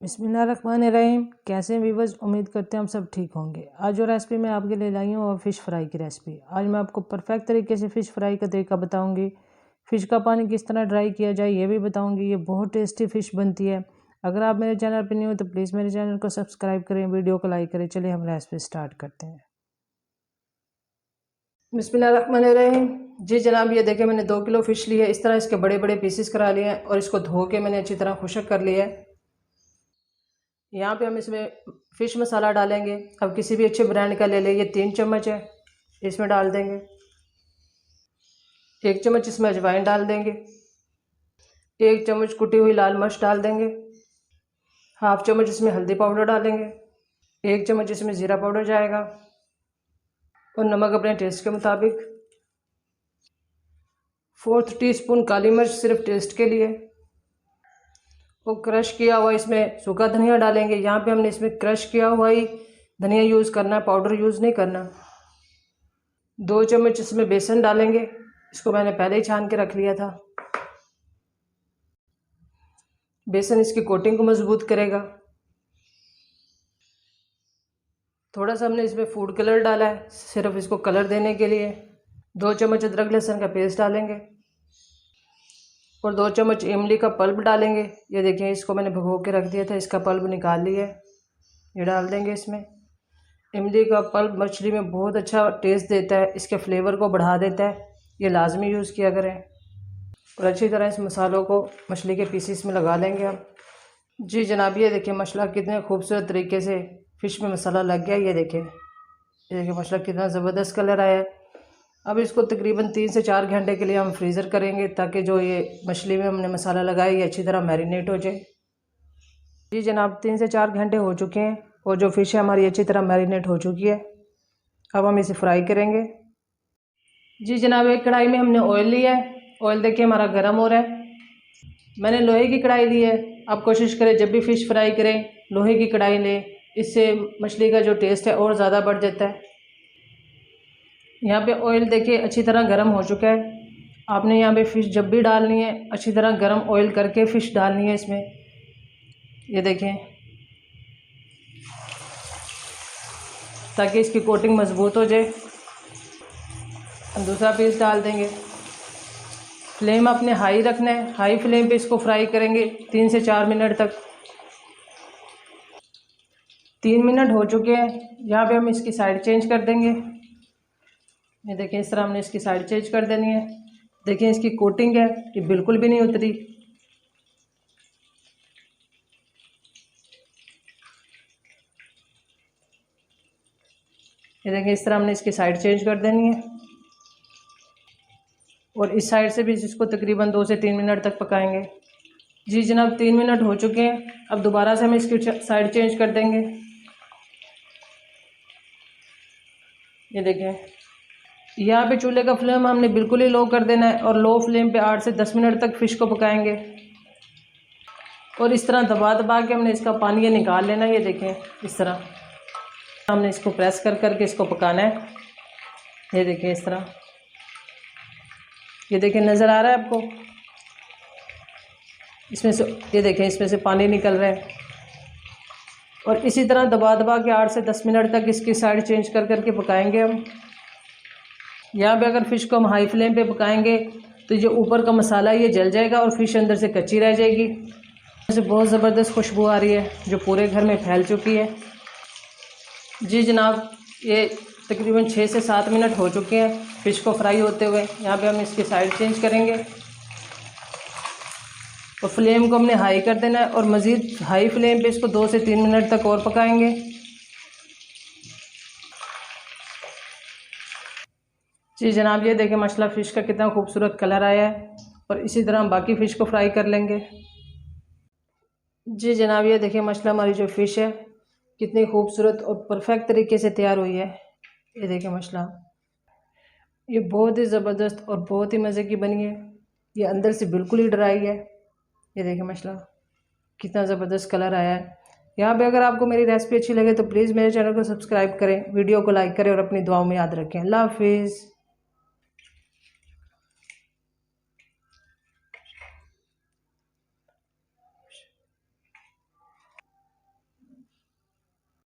बिस्मिल्लाहिर्रहमानिर्रहीम। कैसे व्यूअर्स, उम्मीद करते हैं हम सब ठीक होंगे। आज जो रेसिपी मैं आपके लिए लाई हूँ वो फ़िश फ्राई की रेसिपी। आज मैं आपको परफेक्ट तरीके से फ़िश फ्राई का तरीका बताऊंगी। फ़िश का पानी किस तरह ड्राई किया जाए ये भी बताऊंगी। ये बहुत टेस्टी फ़िश बनती है। अगर आप मेरे चैनल पर न्यू हो तो प्लीज़ मेरे चैनल को सब्सक्राइब करें, वीडियो को लाइक करें। चलिए हम रेसिपी स्टार्ट करते हैं। बिस्मिल्लाहिर्रहमानिर्रहीम। जी जनाब, ये देखिए मैंने 2 किलो फ़िश ली है। इस तरह इसके बड़े बड़े पीसेस करा लिए हैं और इसको धो के मैंने अच्छी तरह खुशक कर लिया है। यहाँ पे हम इसमें फ़िश मसाला डालेंगे। अब किसी भी अच्छे ब्रांड का ले लें। ये 3 चम्मच है, इसमें डाल देंगे। 1 चम्मच इसमें अजवाइन डाल देंगे। 1 चम्मच कुटी हुई लाल मिर्च डाल देंगे। हाफ चम्मच इसमें हल्दी पाउडर डालेंगे। 1 चम्मच इसमें ज़ीरा पाउडर जाएगा और नमक अपने टेस्ट के मुताबिक। 4 टीस्पून काली मिर्च सिर्फ टेस्ट के लिए। वो क्रश किया हुआ इसमें सूखा धनिया डालेंगे। यहाँ पे हमने इसमें क्रश किया हुआ ही धनिया यूज़ करना है, पाउडर यूज़ नहीं करना। 2 चम्मच इसमें बेसन डालेंगे। इसको मैंने पहले ही छान के रख लिया था। बेसन इसकी कोटिंग को मजबूत करेगा। थोड़ा सा हमने इसमें फूड कलर डाला है सिर्फ इसको कलर देने के लिए। 2 चम्मच अदरक लहसुन का पेस्ट डालेंगे और 2 चम्मच इमली का पल्प डालेंगे। ये देखिए इसको मैंने भिगो के रख दिया था, इसका पल्प निकाल लिया है, ये डाल देंगे इसमें। इमली का पल्प मछली में बहुत अच्छा टेस्ट देता है, इसके फ्लेवर को बढ़ा देता है। ये लाजमी यूज़ किया करें। और अच्छी तरह इस मसालों को मछली के पीसीस में लगा लेंगे हम। जी जनाब, ये देखिए मसाला कितने खूबसूरत तरीके से फ़िश में मसाला लग गया। ये देखिए मसाला कितना ज़बरदस्त कलर आया है। अब इसको तकरीबन 3 से 4 घंटे के लिए हम फ्रीज़र करेंगे ताकि जो ये मछली में हमने मसाला लगाया ये अच्छी तरह मैरिनेट हो जाए। जी जनाब, 3 से 4 घंटे हो चुके हैं और जो फ़िश है हमारी अच्छी तरह मैरिनेट हो चुकी है। अब हम इसे फ्राई करेंगे। जी जनाब, एक कढ़ाई में हमने ऑयल लिया है। ऑयल देखिए हमारा गर्म हो रहा है। मैंने लोहे की कढ़ाई ली है। आप कोशिश करें जब भी फ़िश फ्राई करें लोहे की कढ़ाई लें, इससे मछली का जो टेस्ट है और ज़्यादा बढ़ जाता है। यहाँ पे ऑयल देखिए अच्छी तरह गर्म हो चुका है। आपने यहाँ पे फ़िश जब भी डालनी है अच्छी तरह गर्म ऑयल करके फ़िश डालनी है इसमें। ये देखें ताकि इसकी कोटिंग मज़बूत हो जाए। हम दूसरा पीस डाल देंगे। फ्लेम अपने हाई रखना है, हाई फ्लेम पे इसको फ्राई करेंगे 3 से 4 मिनट तक। 3 मिनट हो चुके हैं। यहाँ पे हम इसकी साइड चेंज कर देंगे। ये देखें इस तरह हमने इसकी साइड चेंज कर देनी है। देखिए इसकी कोटिंग है कि बिल्कुल भी नहीं उतरी। ये देखें इस तरह हमने इसकी साइड चेंज कर देनी है और इस साइड से भी इसको तकरीबन 2 से 3 मिनट तक पकाएंगे। जी जनाब, 3 मिनट हो चुके हैं। अब दोबारा से हम इसकी साइड चेंज कर देंगे। ये देखें यहाँ पे चूल्हे का फ्लेम हमने बिल्कुल ही लो कर देना है और लो फ्लेम पे 8 से 10 मिनट तक फ़िश को पकाएंगे और इस तरह दबा दबा के हमने इसका पानी ये निकाल लेना है। ये देखें इस तरह हमने इसको प्रेस कर करके इसको पकाना है। ये देखें इस तरह, ये देखें नज़र आ रहा है आपको इसमें से, ये देखें इसमें से पानी निकल रहा है। और इसी तरह दबा दबा के 8 से 10 मिनट तक इसकी साइड चेंज कर करके पकाएंगे हम। यहाँ पे अगर फ़िश को हम हाई फ्लेम पे पकाएंगे तो जो ऊपर का मसाला ये जल जाएगा और फ़िश अंदर से कच्ची रह जाएगी। इससे बहुत ज़बरदस्त खुशबू आ रही है जो पूरे घर में फैल चुकी है। जी जनाब, ये तकरीबन 6 से 7 मिनट हो चुके हैं फ़िश को फ्राई होते हुए। यहाँ पे हम इसकी साइड चेंज करेंगे और फ्लेम को हमने हाई कर देना है और मज़ीद हाई फ्लेम पे इसको 2 से 3 मिनट तक और पकाएंगे। जी जनाब, ये देखें मसाला फ़िश का कितना खूबसूरत कलर आया है और इसी तरह हम बाकी फ़िश को फ्राई कर लेंगे। जी जनाब, ये देखिए मसाला हमारी जो फ़िश है कितनी खूबसूरत और परफेक्ट तरीके से तैयार हुई है। ये देखिए मसाला ये बहुत ही ज़बरदस्त और बहुत ही मज़े की बनी है। ये अंदर से बिल्कुल ही ड्राई है। ये देखिए मसाला कितना ज़बरदस्त कलर आया है। यहाँ पे अगर आपको मेरी रेसिपी अच्छी लगे तो प्लीज़ मेरे चैनल को सब्सक्राइब करें, वीडियो को लाइक करें और अपनी दुआओं में याद रखें। अल्लाह हाफिज़।